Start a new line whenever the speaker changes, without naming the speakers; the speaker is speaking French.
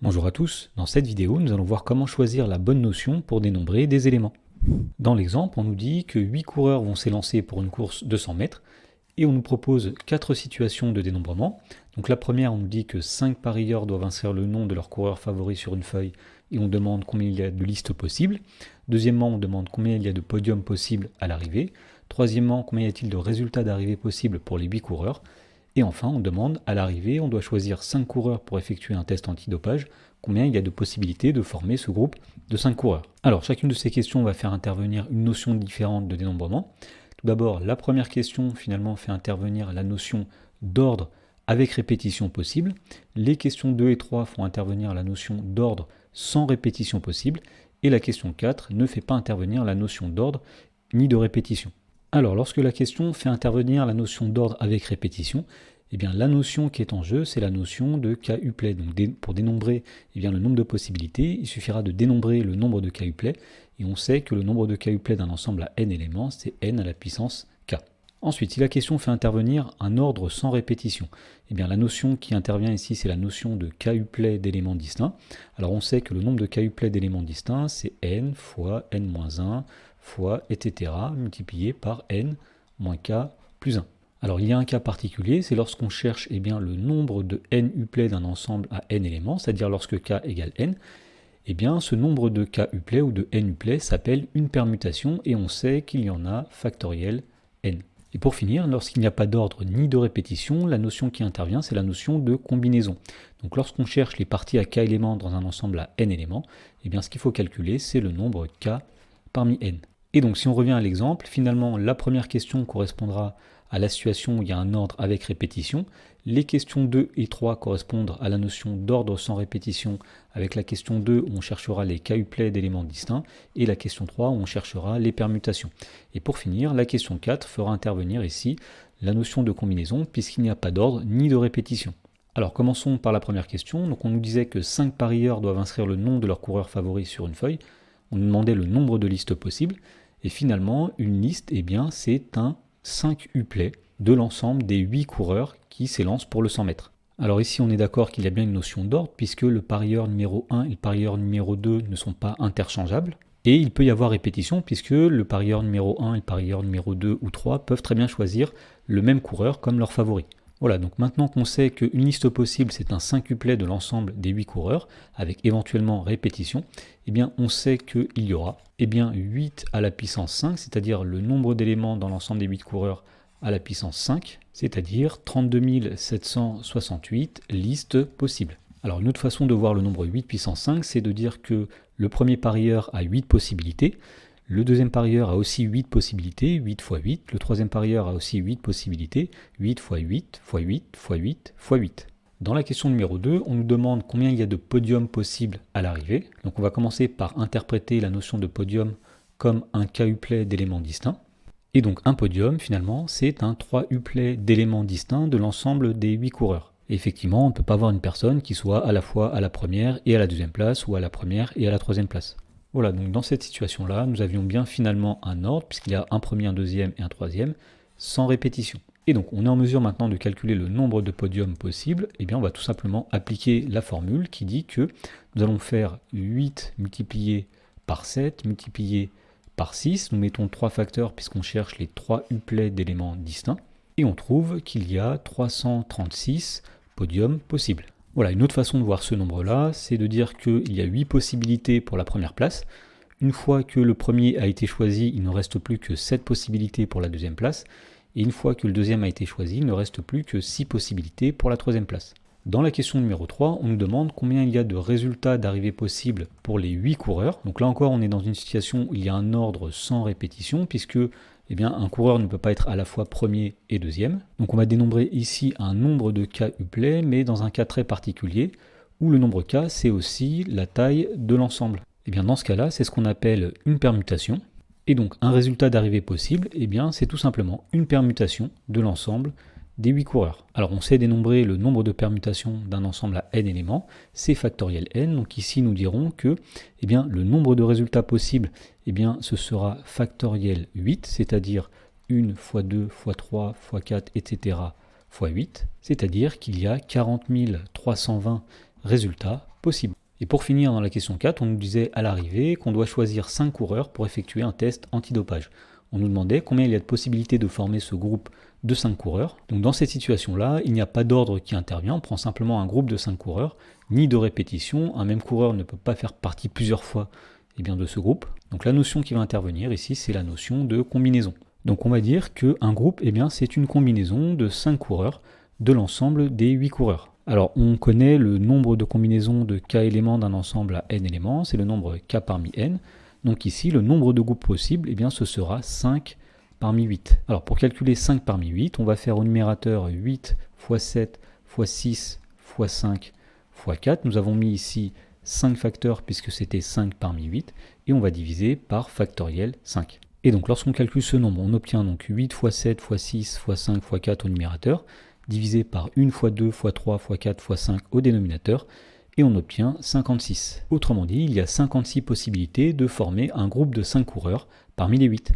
Bonjour à tous, dans cette vidéo nous allons voir comment choisir la bonne notion pour dénombrer des éléments. Dans l'exemple on nous dit que 8 coureurs vont s'élancer pour une course de 100 mètres et on nous propose 4 situations de dénombrement. Donc la première on nous dit que 5 parieurs doivent inscrire le nom de leur coureur favori sur une feuille et on demande combien il y a de listes possibles. Deuxièmement on demande combien il y a de podiums possibles à l'arrivée. Troisièmement combien y a-t-il de résultats d'arrivée possibles pour les 8 coureurs. Et enfin, on demande, à l'arrivée, on doit choisir 5 coureurs pour effectuer un test antidopage. Combien il y a de possibilités de former ce groupe de 5 coureurs? Alors, chacune de ces questions va faire intervenir une notion différente de dénombrement. Tout d'abord, la première question, finalement, fait intervenir la notion d'ordre avec répétition possible. Les questions 2 et 3 font intervenir la notion d'ordre sans répétition possible. Et la question 4 ne fait pas intervenir la notion d'ordre ni de répétition. Alors, lorsque la question fait intervenir la notion d'ordre avec répétition, eh bien, la notion qui est en jeu, c'est la notion de k-uplet. Donc, pour dénombrer le nombre de possibilités, il suffira de dénombrer le nombre de k-uplets, et on sait que le nombre de k-uplets d'un ensemble à n éléments, c'est n à la puissance k. Ensuite, si la question fait intervenir un ordre sans répétition, eh bien, la notion qui intervient ici, c'est la notion de k-uplets d'éléments distincts. Alors, on sait que le nombre de k-uplets d'éléments distincts, c'est n fois n-1 fois, etc., multiplié par n moins k plus 1. Alors il y a un cas particulier, c'est lorsqu'on cherche le nombre de n uplets d'un ensemble à n éléments, c'est-à-dire lorsque k égale n, ce nombre de k uplets ou de n uplets s'appelle une permutation et on sait qu'il y en a factoriel n. Et pour finir, lorsqu'il n'y a pas d'ordre ni de répétition, la notion qui intervient, c'est la notion de combinaison. Donc lorsqu'on cherche les parties à k éléments dans un ensemble à n éléments, ce qu'il faut calculer, c'est le nombre k parmi n. Et donc si on revient à l'exemple, finalement la première question correspondra à la situation où il y a un ordre avec répétition. Les questions 2 et 3 correspondent à la notion d'ordre sans répétition. Avec la question 2, on cherchera les k-uplets d'éléments distincts, et la question 3, on cherchera les permutations. Et pour finir, la question 4 fera intervenir ici la notion de combinaison, puisqu'il n'y a pas d'ordre ni de répétition. Alors commençons par la première question. Donc on nous disait que 5 parieurs doivent inscrire le nom de leur coureur favori sur une feuille. On nous demandait le nombre de listes possibles, et finalement, une liste, c'est un 5 uplets de l'ensemble des 8 coureurs qui s'élancent pour le 100 mètres. Alors ici, on est d'accord qu'il y a bien une notion d'ordre, puisque le parieur numéro 1 et le parieur numéro 2 ne sont pas interchangeables, et il peut y avoir répétition, puisque le parieur numéro 1 et le parieur numéro 2 ou 3 peuvent très bien choisir le même coureur comme leur favori. Voilà, donc maintenant qu'on sait qu'une liste possible, c'est un 5 de l'ensemble des 8 coureurs, avec éventuellement répétition, on sait qu'il y aura 8 à la puissance 5, c'est-à-dire le nombre d'éléments dans l'ensemble des 8 coureurs à la puissance 5, c'est-à-dire 32 768 listes possibles. Alors une autre façon de voir le nombre 8 puissance 5, c'est de dire que le premier parieur a 8 possibilités, le deuxième parieur a aussi 8 possibilités, 8 x 8. Le troisième parieur a aussi 8 possibilités, 8 x 8 x 8 x 8 x 8. Dans la question numéro 2, on nous demande combien il y a de podiums possibles à l'arrivée. Donc on va commencer par interpréter la notion de podium comme un k-uplet d'éléments distincts. Et donc un podium, finalement, c'est un 3 uplets d'éléments distincts de l'ensemble des 8 coureurs. Et effectivement, on ne peut pas avoir une personne qui soit à la fois à la première et à la deuxième place, ou à la première et à la troisième place. Voilà, donc dans cette situation-là, nous avions bien finalement un ordre, puisqu'il y a un premier, un deuxième et un troisième, sans répétition. Et donc on est en mesure maintenant de calculer le nombre de podiums possibles, on va tout simplement appliquer la formule qui dit que nous allons faire 8 multiplié par 7 multiplié par 6, nous mettons 3 facteurs puisqu'on cherche les 3 uplets d'éléments distincts, et on trouve qu'il y a 336 podiums possibles. Voilà, une autre façon de voir ce nombre-là, c'est de dire qu'il y a 8 possibilités pour la première place. Une fois que le premier a été choisi, il ne reste plus que 7 possibilités pour la deuxième place. Et une fois que le deuxième a été choisi, il ne reste plus que 6 possibilités pour la troisième place. Dans la question numéro 3, on nous demande combien il y a de résultats d'arrivée possibles pour les 8 coureurs. Donc là encore, on est dans une situation où il y a un ordre sans répétition, puisque un coureur ne peut pas être à la fois premier et deuxième. Donc on va dénombrer ici un nombre de k uplets, mais dans un cas très particulier, où le nombre k, c'est aussi la taille de l'ensemble. Dans ce cas-là, c'est ce qu'on appelle une permutation. Et donc un résultat d'arrivée possible, c'est tout simplement une permutation de l'ensemble des 8 coureurs. Alors on sait dénombrer le nombre de permutations d'un ensemble à n éléments, c'est factoriel n, donc ici nous dirons que le nombre de résultats possibles, ce sera factoriel 8, c'est-à-dire 1 fois 2 fois 3 fois 4, etc. fois 8, c'est-à-dire qu'il y a 40 320 résultats possibles. Et pour finir dans la question 4, on nous disait à l'arrivée qu'on doit choisir 5 coureurs pour effectuer un test antidopage. On nous demandait combien il y a de possibilités de former ce groupe de 5 coureurs. Donc dans cette situation-là, il n'y a pas d'ordre qui intervient, on prend simplement un groupe de 5 coureurs, ni de répétition, un même coureur ne peut pas faire partie plusieurs fois de ce groupe. Donc la notion qui va intervenir ici, c'est la notion de combinaison. Donc on va dire qu'un groupe, c'est une combinaison de 5 coureurs de l'ensemble des 8 coureurs. Alors on connaît le nombre de combinaisons de k éléments d'un ensemble à n éléments, c'est le nombre k parmi n. Donc ici, le nombre de groupes possibles, ce sera 5 parmi 8. Alors pour calculer 5 parmi 8, on va faire au numérateur 8 x 7 x 6 x 5 x 4. Nous avons mis ici 5 facteurs puisque c'était 5 parmi 8. Et on va diviser par factoriel 5. Et donc lorsqu'on calcule ce nombre, on obtient donc 8 x 7 x 6 x 5 x 4 au numérateur, divisé par 1 x 2 x 3 x 4 x 5 au dénominateur, et on obtient 56. Autrement dit, il y a 56 possibilités de former un groupe de 5 coureurs parmi les 8.